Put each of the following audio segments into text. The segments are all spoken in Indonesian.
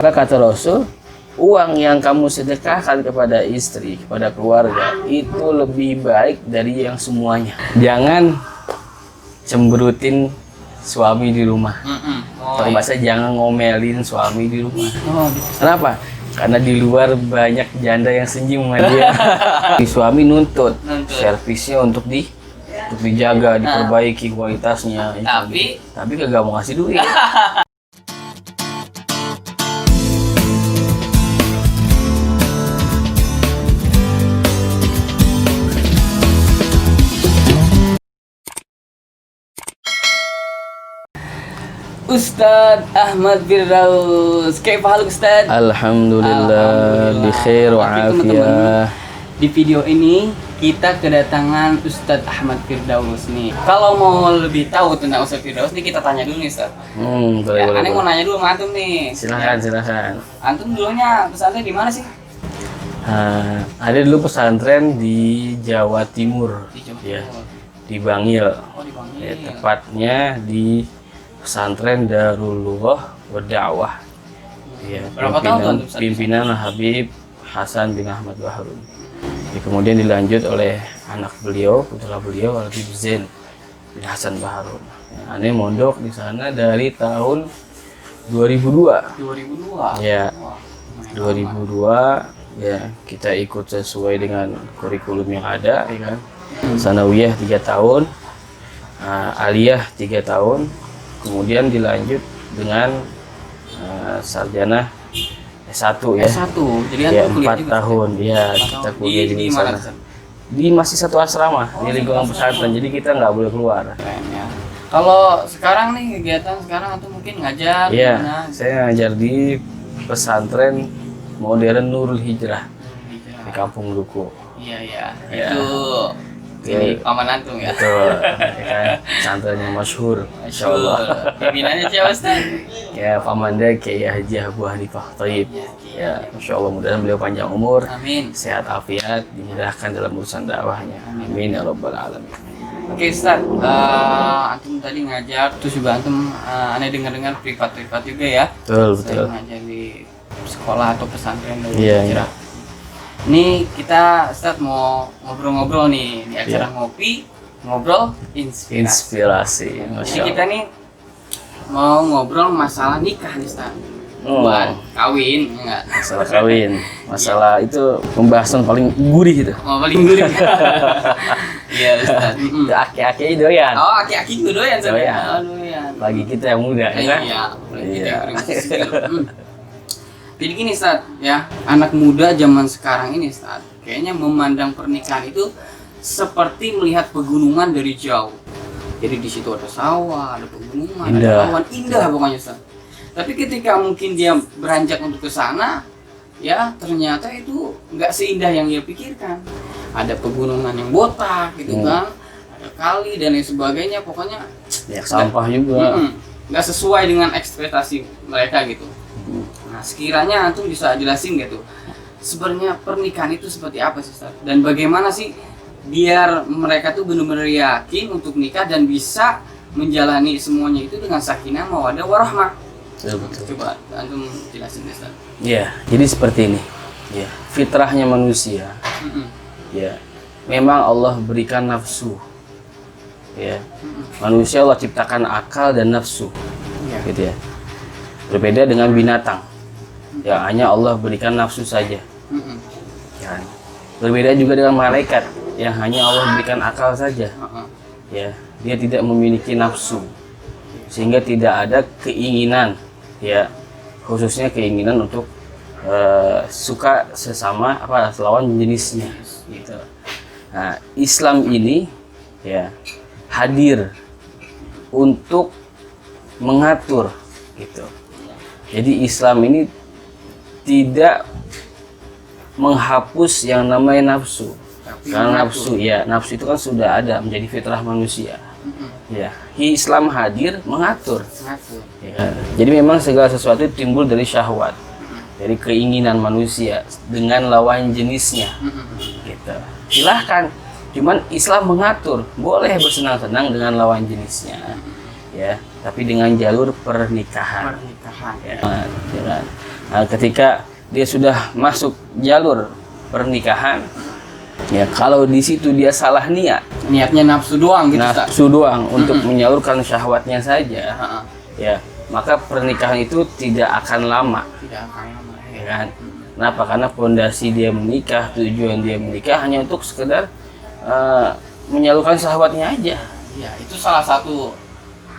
Karena kata Rasul, uang yang kamu sedekahkan kepada istri, kepada keluarga, itu lebih baik dari yang semuanya. Jangan cemberutin suami di rumah. Atau bahasa jangan ngomelin suami di rumah. Kenapa? Karena di luar banyak janda yang senyum sama dia. Suami nuntut servisnya untuk dijaga, diperbaiki kualitasnya. Tapi kagak mau ngasih duit. Ustadz Ahmad Firdaus, kayak haluk Ustadz? Alhamdulillah, bi khair wa afiyah. Di video ini kita kedatangan Ustadz Ahmad Firdaus nih. Kalau mau lebih tahu tentang Ustadz Firdaus nih, kita tanya dulu nih Ustadz. Boleh. Aneh mau nanya dulu sama Antum nih. Silakan. Antum dulunya pesantren di mana sih? Ada dulu pesantren di Jawa Timur, ya, di Bangil. Di Bangil. Ya, tepatnya di pesantren Darulullah wa Da'wah. Ya, Berapa tahun tuh? Pimpinan Habib Hasan bin Ahmad Baharun. Ya, kemudian dilanjut oleh anak beliau, putra beliau, Habib Zain bin Hasan Baharun. Ya, aneh mondok di sana dari tahun 2002. 2002. Ya, 2002. Ya, kita ikut sesuai dengan kurikulum yang ada, ya kan. Sanawiyah 3 tahun, aliyah 3 tahun. Kemudian dilanjut dengan sarjana S1 ya. S1. Jadi ya, Antum 4 tahun. Ya, kita kuliah di sana. Di masih satu asrama di lingkungan pesantren. Jadi kita nggak boleh keluar. Keren ya. Kalau sekarang nih kegiatan sekarang Antum mungkin ngajar Iya, gimana? saya ngajar di pesantren modern Nurul Hijrah di Kampung Duku. Iya. Ya. Itu ini paman Antum ya. Betul, ya kan, pesantrennya masyhur, Insya Allah. Pimpinannya siapa Ustaz? Ya, pamannya Kiai Haji Abu Hanifah Thayyib. Ya, Masya Allah, mudah-mudahan beliau panjang umur, Amin. sehat afiat, dimudahkan dalam urusan dakwahnya. Amin ya Rabbal Alamin. Oke Ustaz, Antum tadi ngajar, terus juga Antum aneh dengar-dengar privat juga ya. Betul. Saya ngajar di sekolah atau pesantren dulu. Iya. Nih kita Ustaz mau ngobrol-ngobrol nih di acara ngopi, ngobrol, inspirasi. Masya Jadi Allah. kita nih mau ngobrol masalah nikah nih Ustaz. Buat kawin, ya enggak? Masalah kawin, masalah itu pembahasan paling gurih itu. Paling gurih. Iya Ustaz. Itu aki-aki doyan. Oh, aki-aki juga doyan Ustaz. Doyan. Doyan. Bagi kita yang muda, ya kan? Iya, kita yang skill. Jadi gini Ustaz, ya, anak muda zaman sekarang ini Ustaz, kayaknya memandang pernikahan itu seperti melihat pegunungan dari jauh. Jadi di situ ada sawah, ada pegunungan, ada awan, indah pokoknya Ustaz. Tapi ketika mungkin dia beranjak untuk ke sana, ya ternyata itu nggak seindah yang dia pikirkan. Ada pegunungan yang botak gitu kan, ada kali dan lain sebagainya, pokoknya Ya, sampah juga. nggak sesuai dengan ekspektasi mereka gitu. Nah, sekiranya Antum bisa jelasin gitu, sebenarnya pernikahan itu seperti apa sih Ustaz? Dan bagaimana sih biar mereka tuh benar-benar yakin untuk nikah dan bisa menjalani semuanya itu dengan sakinah, mawaddah, warahmah. Betul. Coba Antum jelasin Ustaz. Ya, jadi seperti ini. Ya, fitrahnya manusia. Ya, memang Allah berikan nafsu. Ya, manusia Allah ciptakan akal dan nafsu. Gitu ya. Berbeda dengan binatang. Ya, hanya Allah berikan nafsu saja. Ya. Berbeda juga dengan malaikat yang hanya Allah berikan akal saja. Ya, dia tidak memiliki nafsu. Sehingga tidak ada keinginan, ya, khususnya keinginan untuk suka sesama lawan jenisnya gitu. Nah, Islam ini ya hadir untuk mengatur gitu. Jadi Islam ini tidak menghapus yang namanya nafsu. Karena nafsu itu kan sudah ada, menjadi fitrah manusia. Ya, Islam hadir mengatur. Ya. Jadi memang segala sesuatu timbul dari syahwat, dari keinginan manusia dengan lawan jenisnya. Gitu. Silahkan, cuman Islam mengatur, boleh bersenang-senang dengan lawan jenisnya. Ya, tapi dengan jalur pernikahan. Ya, Nah, ketika dia sudah masuk jalur pernikahan, ya kalau di situ dia salah niat, Niatnya nafsu doang gitu, Ustaz. nafsu doang untuk menyalurkan syahwatnya saja, Heeh. ya maka pernikahan itu tidak akan lama, Tidak akan lama. ya kan? Kenapa? Karena fondasi dia menikah, tujuan dia menikah hanya untuk sekedar menyalurkan syahwatnya aja. Ya, itu salah satu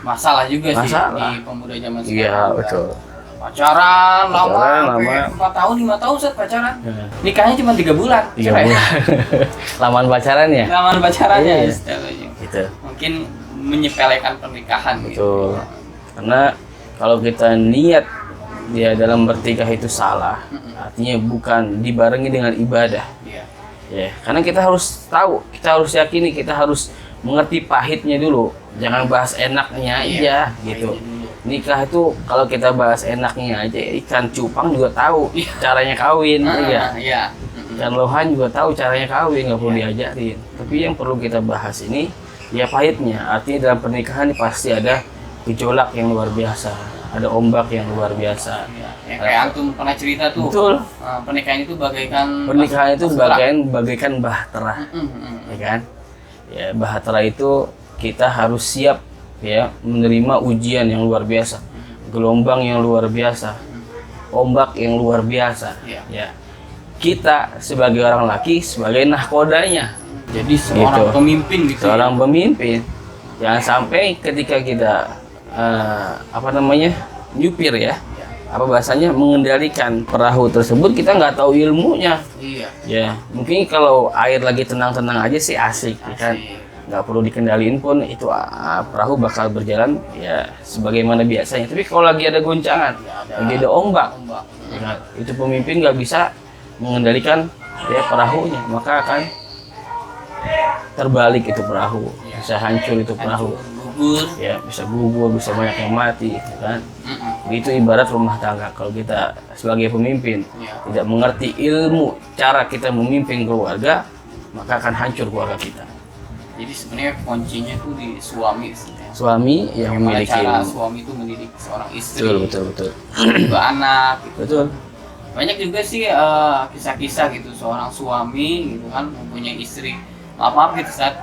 masalah juga Masalah. sih di pemuda zaman sekarang. Iya, kan. betul. Pacaran lama, Pacaran sampai lama. 4 tahun, 5 tahun Ustaz pacaran. Ya. Nikahnya cuma 3 bulan. 3 cerai. bulan. Lamaan pacaran ya? Laman pacarannya. Iya. Ustaz. Gitu. Mungkin menyepelekan pernikahan Betul. gitu. Karena kalau kita niat dia dalam bertikah itu salah, artinya bukan dibarengi dengan ibadah. Iya. Ya, karena kita harus tahu, kita harus yakini, kita harus mengerti pahitnya dulu. Jangan bahas enaknya aja gitu. Pahitnya dulu. Nikah itu kalau kita bahas enaknya aja, ikan cupang juga tahu Iya. caranya kawin, ya. Iya. Ikan lohan juga tahu caranya kawin, nggak perlu diajarin. Tapi yang perlu kita bahas ini ya pahitnya. Artinya dalam pernikahan ini pasti ada gejolak yang luar biasa, ada ombak yang luar biasa. Iya. Yang kayak antum pernah cerita tuh. Betul. Pernikahan itu bagaikan Pernikahan itu bahtera. bagaikan bahtera, Mm-mm. ya kan? Ya bahtera itu kita harus siap ya menerima ujian yang luar biasa, gelombang yang luar biasa, ombak yang luar biasa. Iya. Ya kita sebagai orang laki sebagai nahkodanya, Jadi seorang Gitu. pemimpin gitu. seorang pemimpin, jangan sampai ketika kita nyupir ya, apa bahasanya mengendalikan perahu tersebut kita nggak tahu ilmunya. Iya. Ya mungkin kalau air lagi tenang-tenang aja sih asik, ya kan? Asik. Nggak perlu dikendaliin pun itu perahu bakal berjalan ya sebagaimana biasanya. Tapi kalau lagi ada goncangan, lagi ada ombak, Ombak. ya, itu pemimpin nggak bisa mengendalikan ya perahunya, maka akan terbalik itu perahu, bisa hancur itu perahu, Gugur. ya bisa gugur, bisa banyak yang mati, ya kan? Mm-mm. Itu ibarat rumah tangga. Kalau kita sebagai pemimpin Iya. tidak mengerti ilmu cara kita memimpin keluarga, maka akan hancur keluarga kita. Jadi sebenarnya kuncinya tuh di suami sebenarnya. Suami yang Bagaimana memiliki cara ilmu. suami itu mendidik seorang istri, Betul. juga anak gitu. Betul. Banyak juga sih kisah-kisah gitu seorang suami gitu kan mempunyai istri maaf gitu saat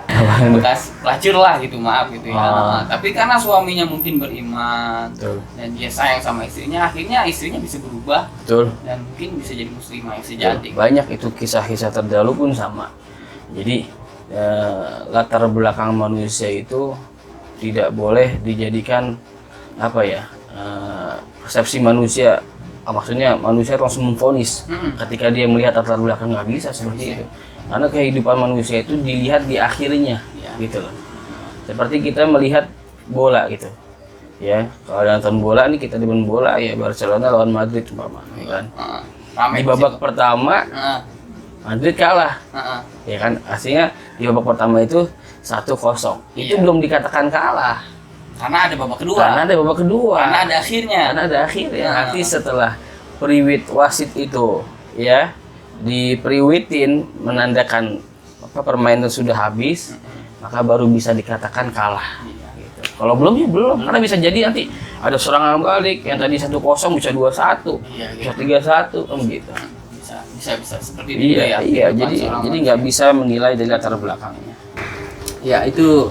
bekas pelacur lah gitu maaf gitu ya. Ah. Tapi karena suaminya mungkin beriman Betul. dan dia sayang sama istrinya, akhirnya istrinya bisa berubah Betul. dan mungkin bisa jadi muslimah yang sejati. Banyak itu kisah-kisah terdahulu pun sama. Jadi latar belakang manusia itu tidak boleh dijadikan apa ya persepsi manusia. Maksudnya manusia langsung memvonis ketika dia melihat latar belakang, nggak bisa seperti itu. Karena kehidupan manusia itu dilihat di akhirnya, Iya. gitu loh. Seperti kita melihat bola gitu, ya. Kalau nonton bola nih kita demen bola ya Barcelona lawan Madrid umpama, ya kan. Rame Di babak pertama Heeh. Madrid kalah, Heeh. ya kan. Aslinya di babak pertama itu 1-0. Itu Iya. belum dikatakan kalah, Karena ada babak kedua. karena ada babak kedua. Karena ada akhirnya. Karena ada akhirnya. Nah. Nanti setelah periwit wasit itu ya diperiwitin menandakan apa permainan sudah habis, maka baru bisa dikatakan kalah. Gitu. Kalau belum ya belum, karena bisa jadi nanti ada serangan balik yang tadi 1-0 bisa 2-1, Iya, bisa 3-1 kan gitu. bisa seperti itu Iya, ya. iya. kehidupan Jadi seorang nggak manusia. bisa menilai dari latar belakangnya. Ya itu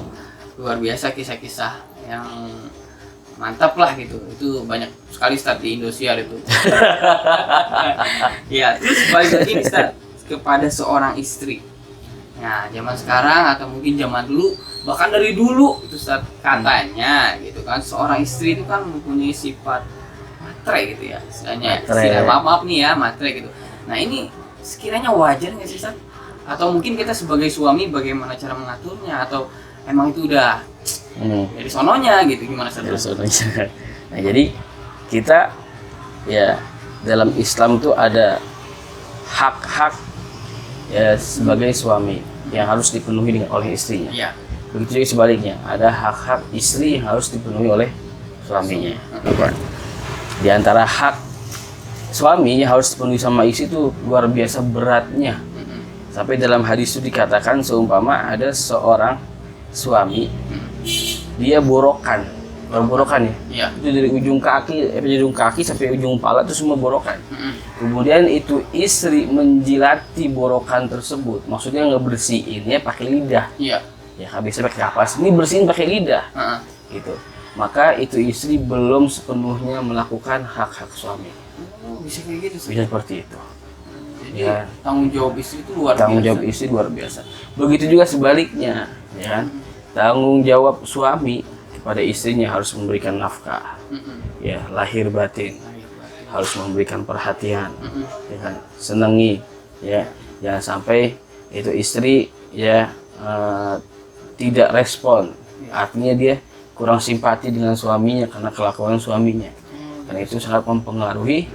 luar biasa kisah-kisah yang mantap lah gitu. Itu banyak sekali start di Indosiar itu. Ya, terus balik lagi nih Stat, kepada seorang istri. Nah, zaman sekarang atau mungkin zaman dulu, bahkan dari dulu itu Stat, katanya gitu kan seorang istri itu kan mempunyai sifat matre gitu ya. Istilahnya, Matre. maaf nih ya, matre gitu. Nah, ini sekiranya wajar nggak sih Stat? Atau mungkin kita sebagai suami bagaimana cara mengaturnya, atau emang itu udah dari sononya gitu, gimana Stat? Nah, jadi kita ya dalam Islam tuh ada hak-hak ya sebagai suami yang harus dipenuhi oleh istrinya. Iya. Begitu juga sebaliknya, ada hak-hak istri yang harus dipenuhi oleh suaminya. Di antara hak suami yang harus dipenuhi sama istri itu luar biasa beratnya. Sampai dalam hadis itu dikatakan seumpama ada seorang suami dia borokan borokan ya. Iya. Itu dari ujung kaki sampai ujung kepala itu semua borokan. Kemudian itu istri menjilati borokan tersebut, maksudnya ngebersihinnya pakai lidah. Iya. Ya habisnya pakai kapas, ini bersihin pakai lidah. Gitu. Maka itu istri belum sepenuhnya melakukan hak-hak suami. Oh, bisa kayak gitu sih. Bisa seperti itu. Jadi Ya. tanggung jawab istri itu luar Tanggung biasa. jawab istri luar biasa. Begitu juga sebaliknya, ya kan? Tanggung jawab suami kepada istrinya harus memberikan nafkah, ya lahir batin, harus memberikan perhatian, ya kan? Senangi, ya jangan sampai itu istri ya tidak respon, artinya dia kurang simpati dengan suaminya karena kelakuan suaminya, karena itu sangat mempengaruhi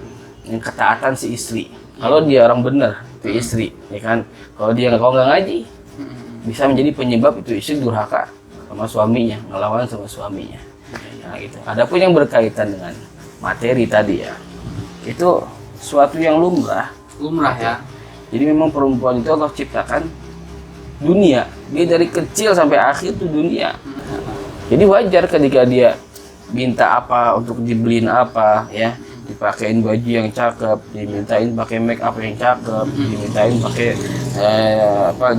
ketaatan si istri. Kalau dia orang benar itu istri, ya kan? Kalau nggak ngaji, bisa menjadi penyebab itu istri durhaka sama suaminya, ngelawan sama suaminya. Nah, gitu. Adapun yang berkaitan dengan materi tadi ya, itu suatu yang lumrah. Lumrah ya. Jadi memang perempuan itu Allah ciptakan dunia, dia dari kecil sampai akhir tuh dunia. Jadi wajar ketika dia minta apa untuk dibeliin apa, ya, dipakein baju yang cakep, dimintain pakai make up yang cakep, dimintain pakai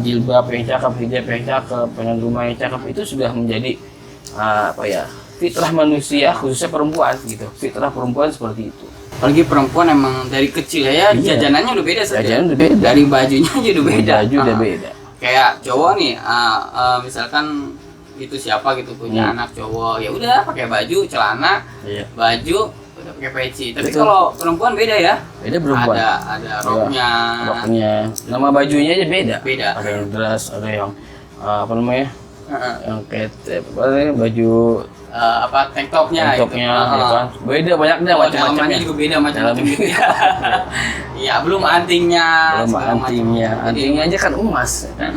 jilbab yang cakep, hijab yang cakep, pengen rumah yang cakep, itu sudah menjadi fitrah manusia, khususnya perempuan gitu. Fitrah perempuan seperti itu. Apalagi perempuan emang dari kecil ya, Iya. jajanannya udah beda saja. Jajanan udah beda. Dari bajunya aja udah beda. Baju udah beda. Kayak cowok nih, misalkan itu siapa gitu punya anak cowok, ya udah pakai baju, celana, Iya. baju, udah pakai peci. Tapi Betul. kalau perempuan beda ya. Beda perempuan. Ada roknya. Roknya, nama bajunya aja beda. Beda. Ada yang dress, ada yang Heeh. yang kayak baju Tank topnya ya kan. Beda banyaknya dalamannya macam-macamnya. juga beda macam-macam gitu ya. Iya, belum antingnya. Belum segala macam. antingnya. Jadi, Antingnya aja kan emas, ya kan.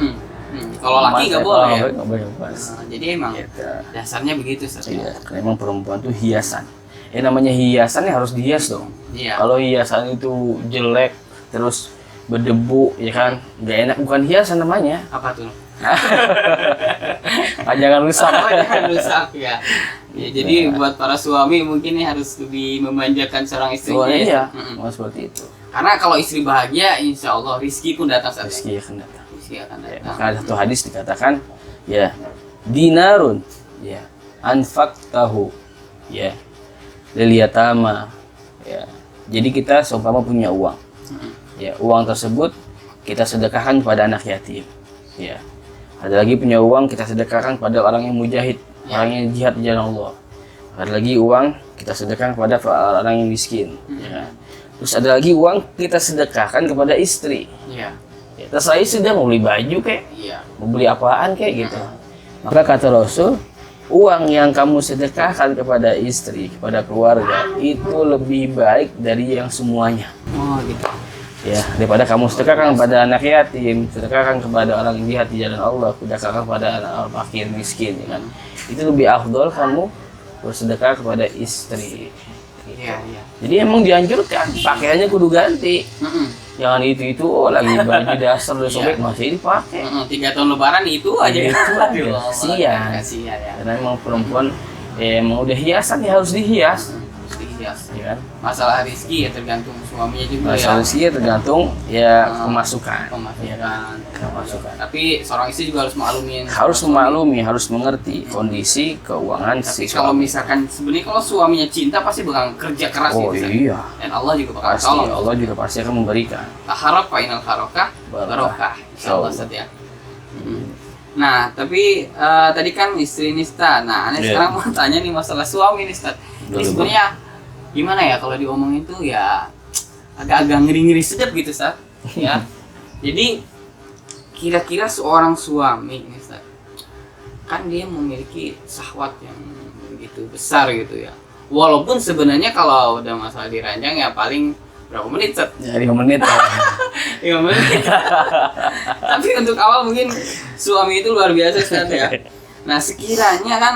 Kalau laki nggak boleh. Ya? Nggak boleh emas. Jadi emang Gitu. dasarnya begitu, Ustaz. Iya, karena emang perempuan tuh hiasan. Namanya hiasan ya harus dihias dong. Iya. Kalau hiasan itu jelek terus berdebu, ya kan, nggak enak, bukan hiasan namanya. Apa tuh? Jangan rusak. Jangan rusak ya. Ya, jadi buat para suami mungkin ini harus lebih memanjakan seorang istrinya. Iya, Mm-mm. mau seperti itu. Karena kalau istri bahagia, insya Allah rizki pun datang saat Rezeki akan datang. Rizki akan Ya, datang. maka ada satu hadis dikatakan, ya, dinarun, ya, anfaqtahu, ya, lil yatama, ya. Jadi kita seumpama punya uang, ya, uang tersebut kita sedekahkan pada anak yatim, ya. Ada lagi punya uang kita sedekahkan pada orang yang mujahid, orang yang jihad di jalan Allah. Ada lagi uang kita sedekahkan kepada orang yang miskin, ya. Terus ada lagi uang kita sedekahkan kepada istri. Iya. Ya, terserah istri dia mau beli baju kayak, Iya. mau beli apaan kayak gitu. Maka kata Rasul, uang yang kamu sedekahkan kepada istri, kepada keluarga, itu lebih baik dari yang semuanya. Oh gitu. Ya, daripada kamu sedekahkan kepada anak yatim, sedekahkan kepada orang yang jihad di jalan Allah, sedekahkan kepada orang fakir miskin, ya kan. Itu lebih afdol kamu bersedekah kepada istri. Iya, iya. Jadi emang dianjurkan pakaiannya kudu ganti. Jangan itu lagi baju dasar udah sobek masih dipakai. 3 tahun lebaran itu aja. Itu Aduh, aja. Kasihan. Kasihan ya. Karena emang perempuan emang udah hiasan ya, harus dihias, Harus dihias. ya kan. Masalah rezeki ya tergantung suaminya juga ya. Solusinya tergantung ya pemasukan. Ya kan? Pemasukan. Pemasukan. Tapi seorang istri juga harus maklumin. Harus suami. memaklumi, harus mengerti kondisi keuangan Tapi si kalau suami. misalkan sebenarnya kalau suaminya cinta pasti bakal kerja keras Oh gitu. Ustaz. iya, Dan Allah juga bakal pasti tolong. Allah juga pasti akan memberikan. Taharap fainal harokah barokah. Insyaallah Ustaz ya. Nah, tapi tadi kan istri nih Ustaz. Nah, Anda Iya. sekarang mau tanya nih masalah suami nih Ustaz. Ini Boleh, sebenarnya gimana ya kalau diomongin tuh ya agak-agak ngeri-ngeri sedap gitu Ustaz. Ya. Jadi kira-kira seorang suami nih Ustaz, kan dia memiliki syahwat yang begitu besar gitu ya. Walaupun sebenarnya kalau udah masalah diranjang ya paling berapa menit Ustaz? Ya, 5 menit. 5 menit. Tapi untuk awal mungkin suami itu luar biasa Ustaz ya. Nah, sekiranya kan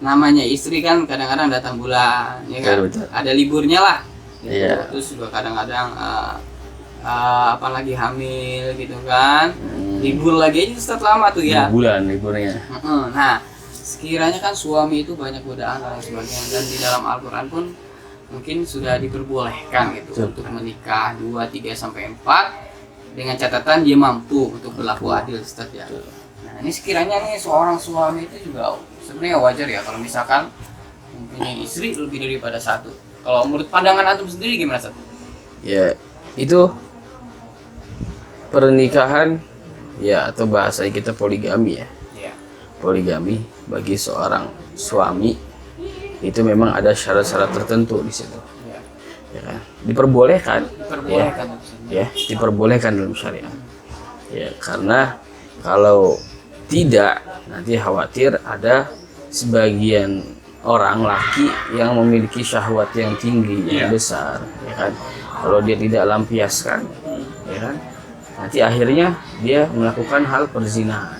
namanya istri kan kadang-kadang datang bulan, ya kan? Betul. Ada liburnya lah. Gitu. Iya. Terus juga kadang-kadang apalagi hamil gitu kan. Libur lagi aja Ustaz lama tuh ya. 2 bulan liburnya. Nah, sekiranya kan suami itu banyak godaan dan lain sebagainya, dan di dalam Al-Quran pun mungkin sudah diperbolehkan gitu untuk menikah 2, 3 sampai 4 dengan catatan dia mampu untuk berlaku adil, Ustaz ya. Nah, ini sekiranya nih seorang suami itu juga sebenarnya wajar ya kalau misalkan mempunyai istri lebih daripada satu. Kalau menurut pandangan antum sendiri gimana, Ustaz? Ya, itu pernikahan ya, atau bahasa kita poligami ya. Iya. Poligami bagi seorang suami itu memang ada syarat-syarat tertentu di situ. Iya. Ya kan? Diperbolehkan. Diperbolehkan, Ya, diperbolehkan dalam syariat. Ya, karena kalau tidak nanti khawatir ada sebagian orang laki yang memiliki syahwat yang tinggi, yang besar, ya kan? Kalau dia tidak lampiaskan, ya kan? Nanti akhirnya dia melakukan hal perzinahan.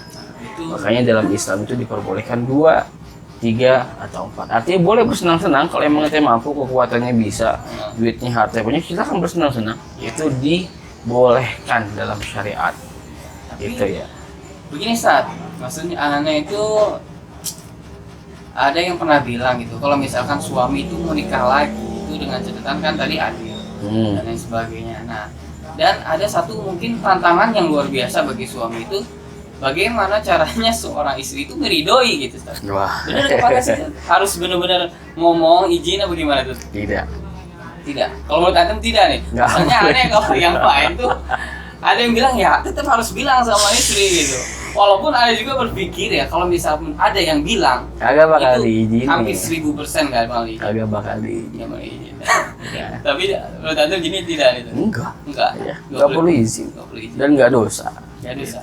Makanya dalam Islam itu diperbolehkan 2, 3, atau 4. Artinya boleh bersenang-senang kalau emang kita mampu, kekuatannya bisa, duitnya, harta punya, silakan bersenang-senang. Itu dibolehkan dalam syariat. Gitu ya. Begini, Ustaz, maksudnya anaknya itu ada yang pernah bilang gitu, kalau misalkan suami itu mau nikah lagi itu dengan catatan kan tadi adil dan lain sebagainya. Nah, dan ada satu mungkin tantangan yang luar biasa bagi suami itu, bagaimana caranya seorang istri itu meridoi gitu, Ustaz. Wah. Benar apa sih? Harus benar-benar ngomong izin apa gimana tuh? Tidak. Tidak. Kalau menurut antum tidak nih. Nggak. Soalnya ada kalau yang lain tuh ada yang bilang ya tetap harus bilang sama istri gitu. Walaupun ada juga berpikir ya kalau misalnya ada yang bilang Kagak bakal itu diizinin. hampir 1000% nggak bakal diizin. Kagak bakal diizinin. Nggak bakal diizin. Ya. Tapi menurut antum gini tidak itu? Enggak. Enggak. Ya, nggak perlu izin. Nggak perlu izin. Dan nggak dosa. Ya dosa.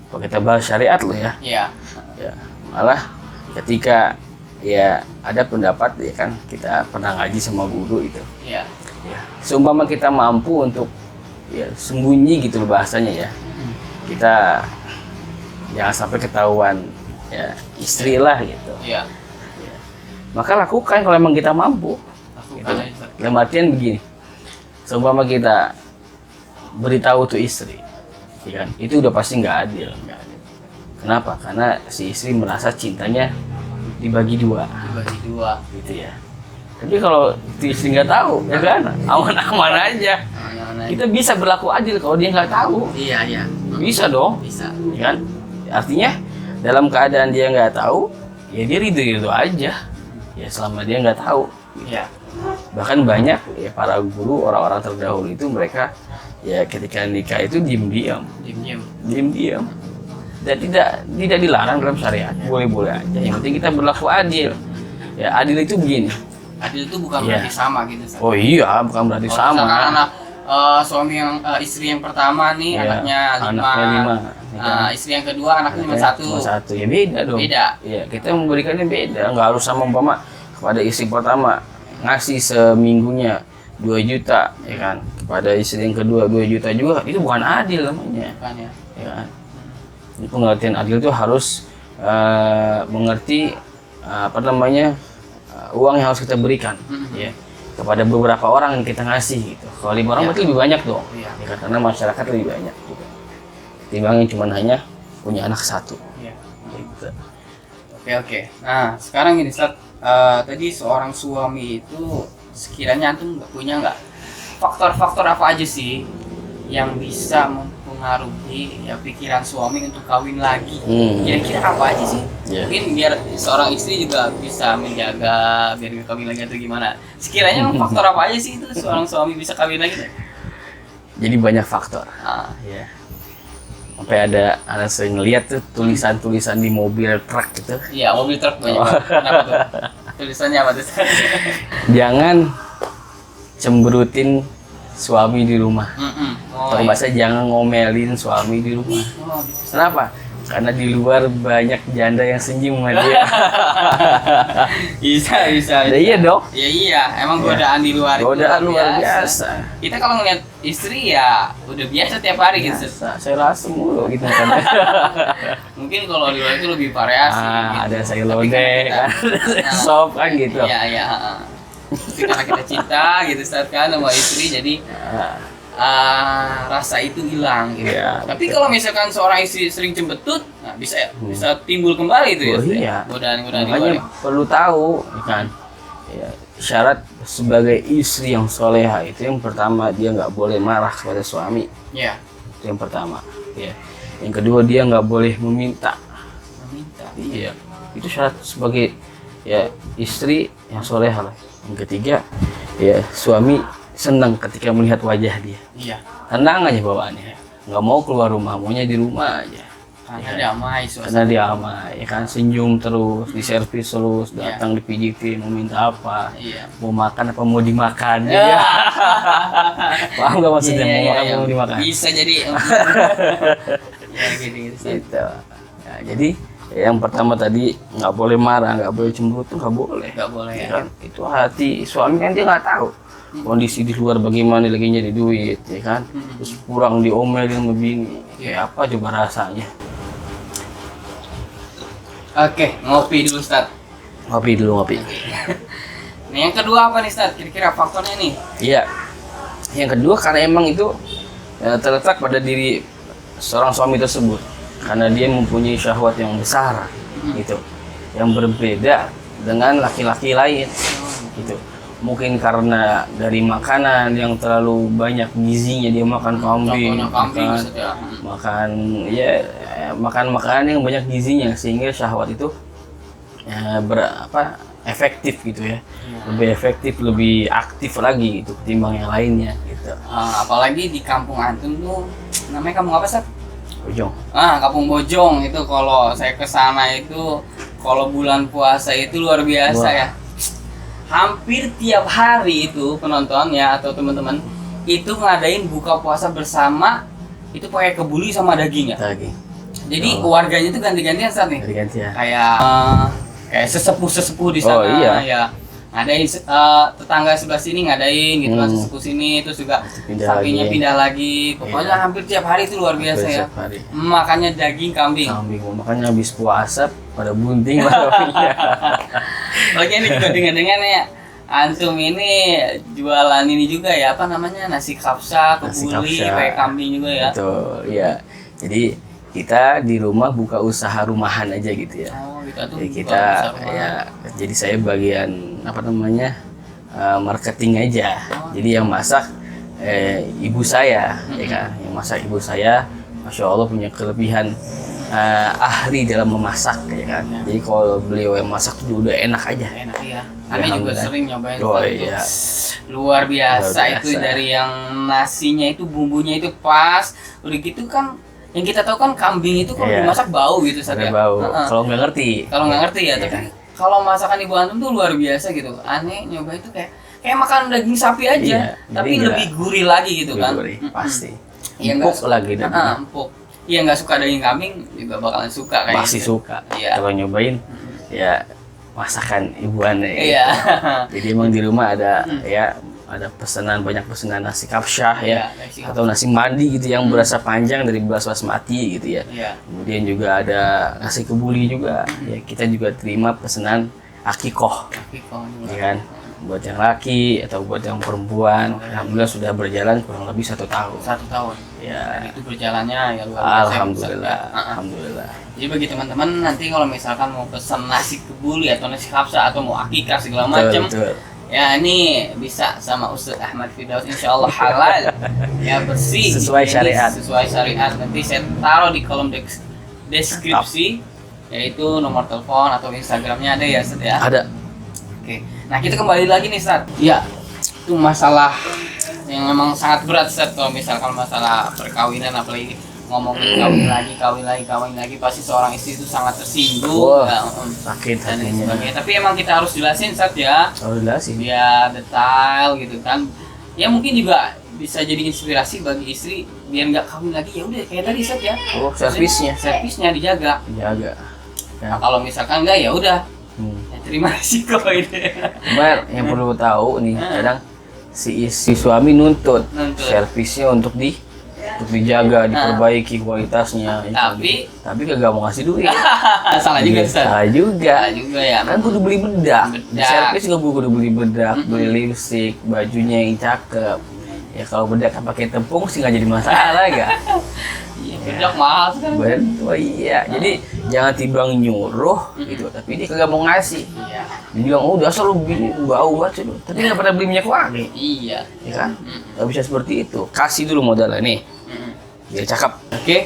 Kalau kita bahas syariat loh ya. Iya. Ya, malah ketika ya ada pendapat ya kan, kita pernah ngaji sama guru itu. Iya. Ya, seumpama kita mampu untuk ya sembunyi gitu loh bahasanya ya. Kita jangan sampai ketahuan ya istri lah gitu. Iya. Maka lakukan kalau memang kita mampu. Lakukan aja, Ustaz. Dalam artian begini, seumpama kita beritahu tuh istri, ya kan, itu udah pasti nggak adil. Kenapa? Karena si istri merasa cintanya dibagi 2, Dibagi 2. gitu ya. Tapi kalau si istri nggak tahu, ya kan, aman-aman aja. Mana-mana. Kita bisa berlaku adil kalau dia nggak tahu. Iya, iya. Bisa dong, Bisa. ya kan? Artinya dalam keadaan dia nggak tahu, ya dia ridho aja. Ya selama dia nggak tahu. Iya. Bahkan banyak ya para guru, orang-orang terdahulu itu mereka ya ketika nikah itu diam-diam, Diam-diam. dan tidak dilarang dalam syariat, boleh-boleh aja. Yang penting kita berlaku adil. Ya adil itu begini. Adil itu bukan Iya. berarti sama gitu, Ustaz. Oh iya, bukan berarti Kalau misalkan sama. anak suami yang istri yang pertama nih Iya, anaknya 5, lima. istri yang kedua anaknya cuma 1. Cuma 1, ya beda dong. Beda. Ya kita memberikannya beda, nggak harus sama umpama kepada istri pertama ngasih seminggunya 2 juta, ya kan? Kepada istri yang kedua 2 juta juga, itu bukan adil namanya. Kan ya. Ya kan? Ini pengertian adil itu harus mengerti uang yang harus kita berikan, ya, kepada beberapa orang yang kita ngasih gitu. Kalau 5 orang berarti lebih banyak dong, Iya. ya kan? Karena masyarakat lebih banyak gitu. Timbangin cuma hanya punya anak 1. Iya. Gitu. Oke. Nah, sekarang ini Ustaz, tadi seorang suami itu sekiranya antum punya nggak faktor-faktor apa aja sih yang bisa mempengaruhi ya pikiran suami untuk kawin lagi? Kira-kira apa aja sih? Iya. Mungkin biar seorang istri juga bisa menjaga biar nggak kawin lagi atau gimana? Sekiranya faktor apa aja sih itu seorang suami bisa kawin lagi? Jadi banyak faktor. Ah, Ya. Sampai ada saya ngeliat tuh tulisan-tulisan di mobil truk gitu. iya, mobil truk banyak banget. Kenapa tuh? Tulisannya apa tuh? Jangan cemberutin suami di rumah. Oh, Atau iya. bahasa jangan ngomelin suami di rumah. Oh, gitu. Kenapa? Karena di luar banyak janda yang senyum sama dia. Bisa. Ya, iya dong. Ya iya, emang godaan di luar itu Godaan luar biasa. Kita kalau ngeliat istri ya udah biasa tiap hari gitu. Biasa, saya rasa mulu gitu kan. Mungkin kalau di luar itu lebih variasi. gitu. Ada sayur Tapi lodeh, karena kan, kita- ada sop kan gitu. Iya. Tapi karena kita cinta gitu saat kan sama istri jadi Nah, rasa itu hilang gitu. Iya, Tapi betul. kalau misalkan seorang istri sering cembetut, nah bisa timbul kembali itu ya. Oh Ustaz, iya. Godaan-godaan di Makanya luar. perlu tahu, ya kan? Ya, syarat sebagai istri yang soleha itu yang pertama dia nggak boleh marah kepada suami. Ya. Itu yang pertama. Ya. Yang kedua dia nggak boleh meminta. Meminta. Iya. Itu syarat sebagai ya istri yang soleha lah. Yang ketiga ya suami senang ketika melihat wajah dia. Iya. Tenang aja bawaannya. Nggak mau keluar rumah, maunya di rumah aja. Karena damai Karena suasana. dia aman, ya kan senyum terus, diservis terus, datang dipijitin, mau minta apa, Iya. mau makan apa mau dimakan, Ya. ya. Paham nggak maksudnya Iya, mau iya, makan iya. mau dimakan? Bisa jadi. Ya gitu. Ustaz. Gitu. Ya, jadi yang pertama tadi nggak boleh marah, nggak boleh cemburu tuh nggak boleh. Nggak boleh Ya ya. kan? Itu hati suami kan dia nggak tahu kondisi di luar bagaimana lagi nyari duit, ya kan? Terus kurang diomelin sama bini, ya apa coba rasanya? Oke, ngopi dulu Ustaz. Ngopi dulu ngopi. Nah, yang kedua apa nih Ustaz? Kira-kira faktornya nih? Iya. Yang kedua karena emang itu terletak pada diri seorang suami tersebut. Karena dia mempunyai syahwat yang besar, gitu. Yang berbeda dengan laki-laki lain, gitu. Mungkin karena dari makanan yang terlalu banyak gizinya, dia makan kambing, Contohnya kambing makan, Ustaz ya. makan makanan yang banyak gizinya sehingga syahwat itu efektif gitu ya. Lebih efektif, lebih aktif lagi gitu ketimbang yang lainnya gitu. Apalagi di kampung antum tuh namanya kampung apa Ustaz? Ujung. Kampung Bojong itu kalau saya ke sana itu kalau bulan puasa itu luar biasa Wah. ya. Hampir tiap hari itu penontonnya atau teman-teman itu ngadain buka puasa bersama itu pakai kebuli sama daging ya. Lagi. Jadi warganya itu ganti-gantian saat nih. Ganti ya. Kayak sesepuh-sesepuh di sana Oh, iya. ya. Ngadain tetangga sebelah sini ngadain gitu kan sesepuh sini terus juga Pindah sapinya lagi. pindah lagi. Pokoknya Iya. hampir tiap hari itu luar biasa ya. Setiap hari. Makannya daging kambing. Kambing, makanya habis puasa pada bunting lah kambingnya. Oke ini juga dengan ya antum ini jualan ini juga ya apa namanya nasi kapsa, Nasi kebuli, kapsa. pakai kambing juga ya. Betul, ya. Jadi kita di rumah buka usaha rumahan aja gitu ya. Oh gitu tuh. Jadi kita ya, jadi saya bagian apa namanya marketing aja. Jadi yang masak ibu saya, ya kan. Yang masak ibu saya, masya Allah punya kelebihan ahli dalam memasak, ya kan. Jadi kalau beliau yang masak tuh udah enak aja. Enak ya. Aneh juga Alhamdulillah. sering nyobain Oh, Ustaz, itu. iya. Luar biasa Luar itu biasa. dari yang nasinya itu bumbunya itu pas. Udah gitu kan yang kita tahu kan kambing itu kalau Iya. dimasak bau gitu Ustaz Ada ya. bau. Heeh. Kalau nggak ngerti. Kalau nggak ngerti ya, Iya. tapi kalau masakan ibu antum tuh luar biasa gitu. Aneh nyoba itu kayak makan daging sapi aja, Iya, tapi jadi lebih gurih lagi gitu kan. Gurih, pasti. Iya, Empuk nggak- lagi dagingnya. Empuk. Iya nggak suka daging kambing juga bakalan suka kayak Pasti gitu. suka. Iya. Kalau nyobain ya masakan ibu aneh. Iya. Jadi emang di rumah ada ya ada banyak pesanan nasi kapsyah ya, Iya, nasi atau nasi mandi gitu yang berasa panjang dari beras basmati gitu ya. Iya. Kemudian juga ada nasi kebuli juga. Ya kita juga terima pesanan akikoh, Tapi kalau ya kan? Buat yang laki atau buat yang perempuan, alhamdulillah sudah berjalan kurang lebih 1 tahun. 1 tahun. Ya, Itu berjalannya ya luar biasa. alhamdulillah, Ustaz, ya. alhamdulillah. Jadi bagi teman-teman nanti kalau misalkan mau pesan nasi kebuli atau nasi kapsa atau mau akikah segala Betul, macam, betul. ya ini bisa sama Ustadz Ahmad Firdaus, insya Allah halal, ya bersih, Sesuai Ini syariat. sesuai syariat. Nanti saya taruh di kolom deskripsi, yaitu nomor telepon atau Instagramnya ada ya Ustadz ya. Ada. Oke, nah kita kembali lagi nih Ustadz. Ya, itu masalah yang memang sangat berat Ustadz kalau misalkan masalah perkawinan, apalagi ngomongin kawin lagi pasti seorang istri itu sangat tersinggung. Wah, Ya, sakit dan lain hatinya. sebagainya. Tapi emang kita harus jelasin Ustadz ya. Alhamdulillah sih. Biar detail gitu kan. Ya mungkin juga bisa jadi inspirasi bagi istri biar nggak kawin lagi, ya udah kayak tadi Ustadz ya. Oh, servisnya. Servisnya dijaga. Jaga. Nah, kalau misalkan enggak ya udah Hmm. ya terima risiko ini. Cuma yang perlu tahu nih, kadang si suami nuntut Nuntut. servisnya untuk dijaga, diperbaiki kualitasnya. itu Tapi- gitu. Tapi kagak mau ngasih duit. Salah juga Ustadz. Salah juga. Salah juga ya. Kan kudu beli bedak. Di Bedak. servis juga kudu beli bedak, beli lipstick, bajunya yang cakep. Ya kalau bedak pakai tepung sih nggak jadi masalah ya. Iya, bedak mahal sekarang. Betul, iya. Jadi jangan timbang nyuruh gitu, tapi dia kagak mau ngasih. Iya. Dia bilang, oh dasar lu beli bau banget sih lu. Tapi nggak pernah beli minyak wangi. Iya. Ya kan? Nggak bisa seperti itu. Kasih dulu modalnya nih. Dia cakep. Oke.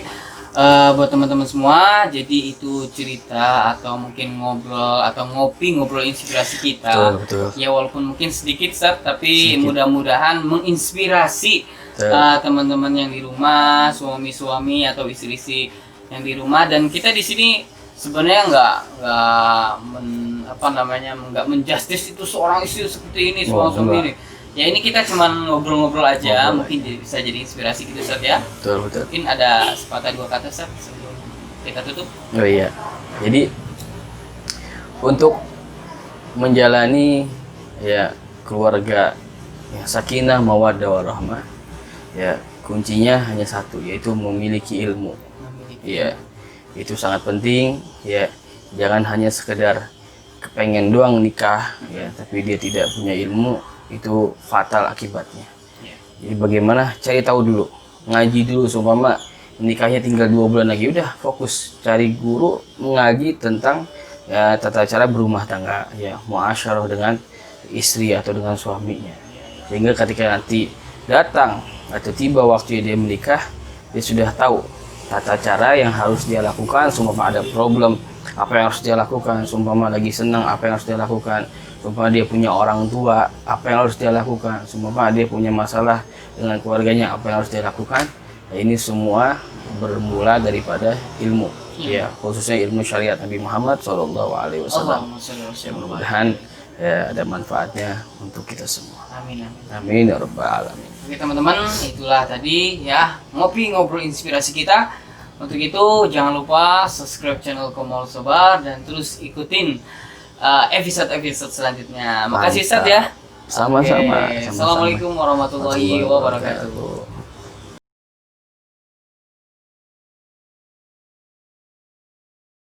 Buat teman-teman semua, jadi itu cerita atau mungkin ngobrol atau ngobrol inspirasi kita. Betul. Ya walaupun mungkin sedikit Sat, tapi Sedikit. mudah-mudahan menginspirasi Betul. teman-teman yang di rumah, suami-suami atau istri-istri yang di rumah. Dan kita di sini sebenarnya nggak menjustis itu seorang istri seperti ini, seorang suami enggak. ini. Ya ini kita cuman ngobrol-ngobrol aja, Ngobrol mungkin bisa jadi inspirasi gitu Sat ya. Betul. Mungkin ada sepatah dua kata Sat sebelum kita tutup. Oh iya. Jadi untuk menjalani ya keluarga yang sakinah, mawaddah, warahmah, ya kuncinya hanya satu, yaitu memiliki ilmu. Ya, itu sangat penting. Ya, jangan hanya sekedar kepengen doang nikah, ya, tapi dia tidak punya ilmu, itu fatal akibatnya. Jadi bagaimana cari tahu dulu, ngaji dulu, seumpama nikahnya tinggal 2 bulan lagi, udah fokus cari guru mengaji tentang ya tata cara berumah tangga, ya muasyarah dengan istri atau dengan suaminya, sehingga ketika nanti datang atau tiba waktu dia menikah, dia sudah tahu tata cara yang harus dia lakukan. Seumpama ada problem, apa yang harus dia lakukan. Seumpama lagi senang, apa yang harus dia lakukan. Seumpama dia punya orang tua, apa yang harus dia lakukan. Seumpama dia punya masalah dengan keluarganya, apa yang harus dia lakukan. Nah, ini semua bermula daripada ilmu, ya khususnya ilmu syariat Nabi Muhammad SAW. Ya, mudah-mudahan ya ada manfaatnya untuk kita semua. Amin. Amin ya rabbal alamin. Oke teman-teman, itulah tadi ya ngobrol inspirasi kita. Untuk itu jangan lupa subscribe channel Komol Sobar dan terus ikutin episode selanjutnya. Makasih Sat ya. Sama-sama. Oke. Assalamualaikum warahmatullahi wabarakatuh.